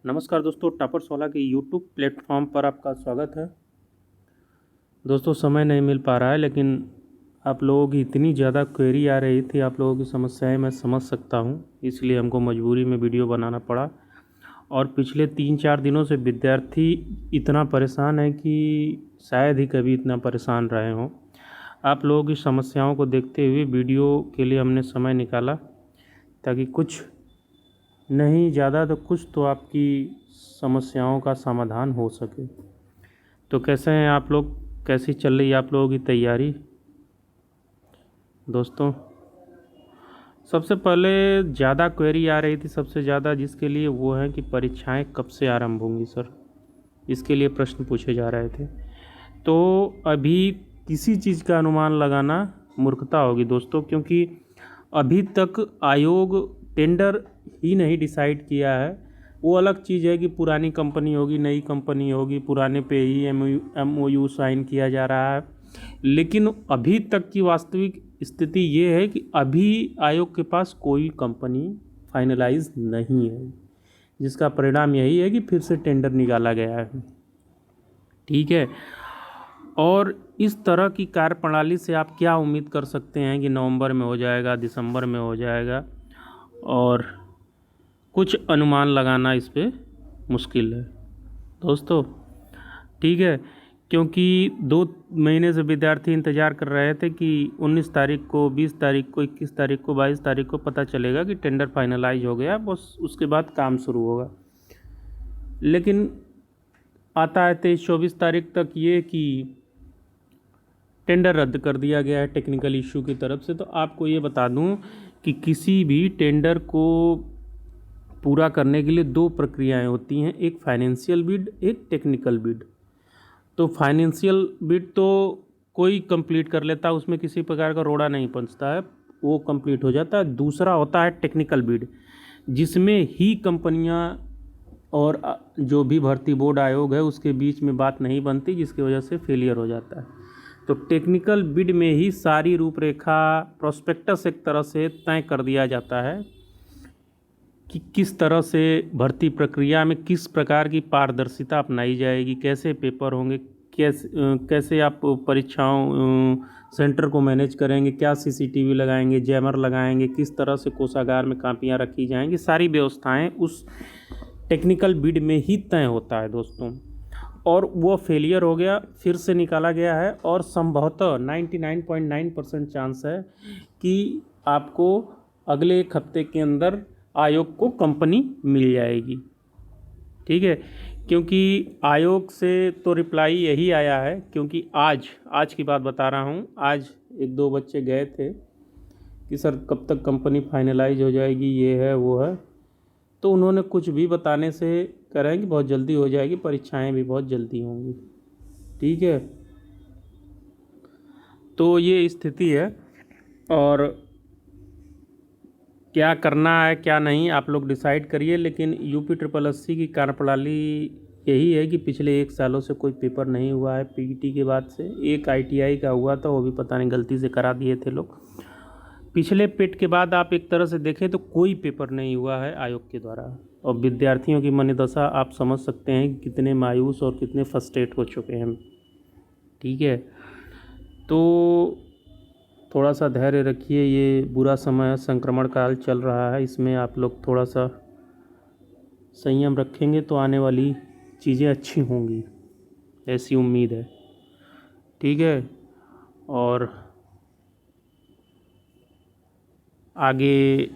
नमस्कार दोस्तों, टॉपर्स वाला के यूट्यूब प्लेटफॉर्म पर आपका स्वागत है। दोस्तों, समय नहीं मिल पा रहा है, लेकिन आप लोगों की इतनी ज़्यादा क्वेरी आ रही थी, आप लोगों की समस्याएं मैं समझ सकता हूं, इसलिए हमको मजबूरी में वीडियो बनाना पड़ा। और पिछले 3-4 दिनों से विद्यार्थी इतना परेशान है कि शायद ही कभी इतना परेशान रहे हों। आप लोगों की समस्याओं को देखते हुए वीडियो के लिए हमने समय निकाला, ताकि कुछ नहीं ज़्यादा तो कुछ तो आपकी समस्याओं का समाधान हो सके। तो कैसे हैं आप लोग? कैसी चल रही है आप लोगों की तैयारी? दोस्तों, सबसे पहले ज़्यादा क्वेरी आ रही थी, सबसे ज़्यादा जिसके लिए, वो है कि परीक्षाएं कब से आरंभ होंगी सर। इसके लिए प्रश्न पूछे जा रहे थे। तो अभी किसी चीज़ का अनुमान लगाना मूर्खता होगी दोस्तों, क्योंकि अभी तक आयोग टेंडर ही नहीं डिसाइड किया है। वो अलग चीज़ है कि पुरानी कंपनी होगी, नई कंपनी होगी, पुराने पे ही MOU साइन किया जा रहा है। लेकिन अभी तक की वास्तविक स्थिति ये है कि अभी आयोग के पास कोई कंपनी फाइनलाइज नहीं है, जिसका परिणाम यही है कि फिर से टेंडर निकाला गया है। ठीक है। और इस तरह की कार्यप्रणाली से आप क्या उम्मीद कर सकते हैं कि नवंबर में हो जाएगा, दिसंबर में हो जाएगा, और कुछ अनुमान लगाना इस पे मुश्किल है दोस्तों। ठीक है, क्योंकि 2 महीने से विद्यार्थी इंतज़ार कर रहे थे कि 19 तारीख को, 20 तारीख को, 21 तारीख को, 22 तारीख को पता चलेगा कि टेंडर फाइनलाइज हो गया, बस उसके बाद काम शुरू होगा। लेकिन आता है 23-24 तारीख तक ये कि टेंडर रद्द कर दिया गया है टेक्निकल इशू की तरफ से। तो आपको ये बता दूं कि किसी भी टेंडर को पूरा करने के लिए 2 प्रक्रियाएं होती हैं, एक फाइनेंशियल बिड, एक टेक्निकल बिड। तो फाइनेंशियल बिड तो कोई कंप्लीट कर लेता है, उसमें किसी प्रकार का रोड़ा नहीं पहुंचता है, वो कंप्लीट हो जाता है। दूसरा होता है टेक्निकल बिड, जिसमें ही कंपनियां और जो भी भर्ती बोर्ड आयोग है उसके बीच में बात नहीं बनती, जिसकी वजह से फेलियर हो जाता है। तो टेक्निकल बिड में ही सारी रूपरेखा, प्रोस्पेक्टस एक तरह से तय कर दिया जाता है कि किस तरह से भर्ती प्रक्रिया में किस प्रकार की पारदर्शिता अपनाई जाएगी, कैसे पेपर होंगे, कैसे आप परीक्षाओं सेंटर को मैनेज करेंगे, क्या CCTV लगाएंगे, जैमर लगाएंगे, किस तरह से कोषागार में कापियाँ रखी जाएंगी। सारी व्यवस्थाएं उस टेक्निकल बिड में ही तय होता है दोस्तों। और वो फेलियर हो गया, फिर से निकाला गया है, और संभवतः 99.9% चांस है कि आपको अगले 1 हफ्ते के अंदर आयोग को कंपनी मिल जाएगी। ठीक है, क्योंकि आयोग से तो रिप्लाई यही आया है, क्योंकि आज की बात बता रहा हूँ, आज 1-2 बच्चे गए थे कि सर कब तक कंपनी फाइनलाइज हो जाएगी, ये है वो है। तो उन्होंने कुछ भी बताने से कह रहे हैं कि बहुत जल्दी हो जाएगी, परीक्षाएं भी बहुत जल्दी होंगी। ठीक है, तो ये स्थिति है। और क्या करना है क्या नहीं आप लोग डिसाइड करिए। लेकिन UPSSC की कार्यप्रणाली यही है कि पिछले 1 सालों से कोई पेपर नहीं हुआ है PET के बाद से। एक ITI का हुआ था, वो भी पता नहीं गलती से करा दिए थे लोग। पिछले पेट के बाद आप एक तरह से देखें तो कोई पेपर नहीं हुआ है आयोग के द्वारा। और विद्यार्थियों की मनोदशा आप समझ सकते हैं कि कितने मायूस और कितने फ्रस्ट्रेट हो चुके हैं। ठीक है, तो थोड़ा सा धैर्य रखिए। ये बुरा समय, संक्रमण काल चल रहा है, इसमें आप लोग थोड़ा सा संयम रखेंगे तो आने वाली चीज़ें अच्छी होंगी, ऐसी उम्मीद है। ठीक है, और आगे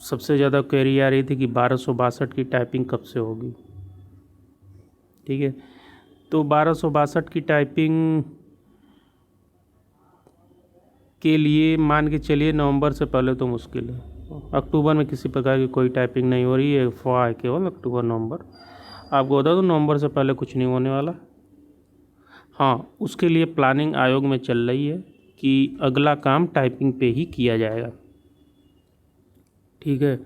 सबसे ज़्यादा क्वेरी आ रही थी कि 1262 की टाइपिंग कब से होगी। ठीक है, तो 1262 की टाइपिंग के लिए मान के चलिए नवंबर से पहले तो मुश्किल है। अक्टूबर में किसी प्रकार की कोई टाइपिंग नहीं हो रही है, अफवाह है केवल। अक्टूबर नवंबर, आपको बता दूँ नवंबर से पहले कुछ नहीं होने वाला। हाँ, उसके लिए प्लानिंग आयोग में चल रही है कि अगला काम टाइपिंग पे ही किया जाएगा। ठीक है,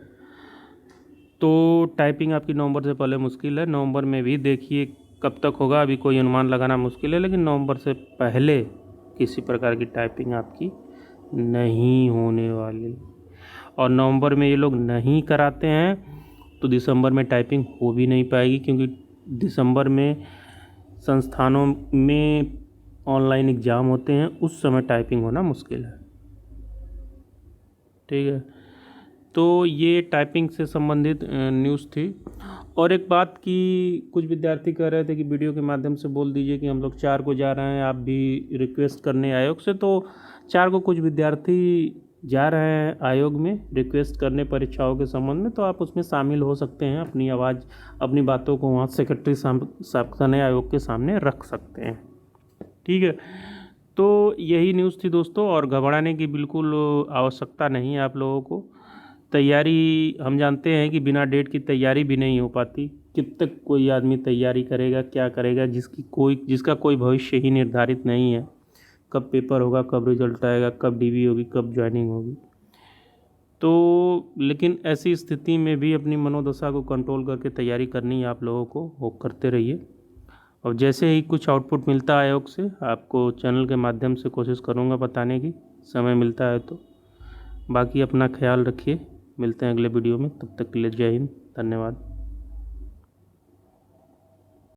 तो टाइपिंग आपकी नवंबर से पहले मुश्किल है। नवंबर में भी देखिए कब तक होगा, अभी कोई अनुमान लगाना मुश्किल है, लेकिन नवंबर से पहले किसी प्रकार की टाइपिंग आपकी नहीं होने वाली। और नवंबर में ये लोग नहीं कराते हैं तो तो दिसंबर में टाइपिंग हो भी नहीं पाएगी, क्योंकि दिसंबर में संस्थानों में ऑनलाइन एग्ज़ाम होते हैं, उस समय टाइपिंग होना मुश्किल है। ठीक है, तो ये टाइपिंग से संबंधित न्यूज़ थी। और एक बात की कुछ विद्यार्थी कह रहे थे कि वीडियो के माध्यम से बोल दीजिए कि हम लोग 4 को जा रहे हैं, आप भी रिक्वेस्ट करने आयोग से। तो 4 को कुछ विद्यार्थी जा रहे हैं आयोग में रिक्वेस्ट करने परीक्षाओं के संबंध में, तो आप उसमें शामिल हो सकते हैं, अपनी आवाज़ अपनी बातों को वहाँ सेक्रेटरी साक्षात्कार आयोग के सामने रख सकते हैं। ठीक है, तो यही न्यूज़ थी दोस्तों, और घबराने की बिल्कुल आवश्यकता नहीं है आप लोगों को। तैयारी हम जानते हैं कि बिना डेट की तैयारी भी नहीं हो पाती। कब तक कोई आदमी तैयारी करेगा, क्या करेगा, जिसका कोई भविष्य ही निर्धारित नहीं है। कब पेपर होगा, कब रिजल्ट आएगा, कब डीवी होगी, कब ज्वाइनिंग होगी। तो लेकिन ऐसी स्थिति में भी अपनी मनोदशा को कंट्रोल करके तैयारी करनी है आप लोगों को, वो करते रहिए। और जैसे ही कुछ आउटपुट मिलता है आयोग से, आपको चैनल के माध्यम से कोशिश करूँगा बताने की, समय मिलता है तो। बाकी अपना ख्याल रखिए, मिलते हैं अगले वीडियो में, तब तक के लिए जय हिंद, धन्यवाद।